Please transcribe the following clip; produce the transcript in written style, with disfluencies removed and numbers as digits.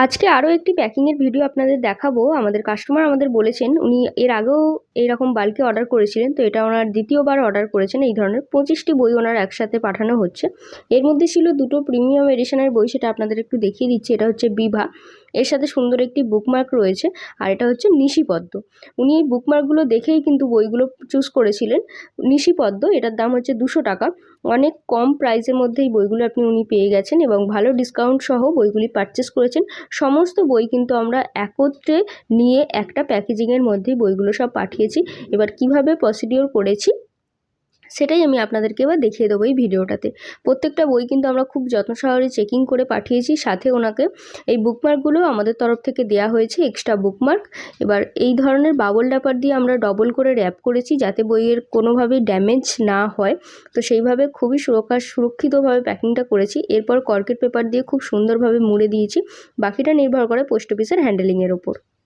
আজকে আরও একটি প্যাকিংয়ের ভিডিও আপনাদের দেখাবো। আমাদের কাস্টমার আমাদের বলেছেন, উনি এর আগেও এইরকম বাল্কে অর্ডার করেছিলেন, তো এটা ওনার দ্বিতীয়বার অর্ডার করেছেন। এই ধরনের 25টি বই ওনার একসাথে পাঠানো হচ্ছে। এর মধ্যে ছিল দুটো প্রিমিয়াম এডিশনের বই, সেটা আপনাদের একটু দেখিয়ে দিচ্ছি। এটা হচ্ছে বিভা, এর সাথে সুন্দর একটি বুকমার্ক রয়েছে, আর এটা হচ্ছে নিশিপদ্ম। উনি এই বুকমার্কগুলো দেখেই কিন্তু বইগুলো চুজ করেছিলেন। নিশিপদ্ম, এটার দাম হচ্ছে 200 টাকা। অনেক কম প্রাইসের মধ্যে এই বইগুলো উনি পেয়ে গেছেন এবং ভালো ডিসকাউন্ট সহ বইগুলি পারচেস করেছেন। সমস্ত বই কিন্তু আমরা একত্রে নিয়ে একটা প্যাকেজিংয়ের মধ্যেই বইগুলো সব পাঠিয়েছি। এবার কিভাবে প্রসিডিওর করেছি সেটাই আমি আপনাদেরকে এবার দেখিয়ে দেবো এই ভিডিওটাতে। প্রত্যেকটা বই কিন্তু আমরা খুব যত্ন সহকারে চেকিং করে পাঠিয়েছি, সাথে ওনাকে এই বুকমার্কগুলো আমাদের তরফ থেকে দেওয়া হয়েছে, এক্সট্রা বুকমার্ক। এবার এই ধরনের বাবল ডাপার দিয়ে আমরা ডবল করে র্যাপ করেছি যাতে বইয়ের কোনোভাবেই ড্যামেজ না হয়। তো সেইভাবে খুবই সুরক্ষিতভাবে প্যাকিংটা করেছি। এরপর কর্কেট পেপার দিয়ে খুব সুন্দরভাবে মুড়ে দিয়েছি। বাকিটা নির্ভর করে পোস্ট অফিসের হ্যান্ডেলিংয়ের ওপর।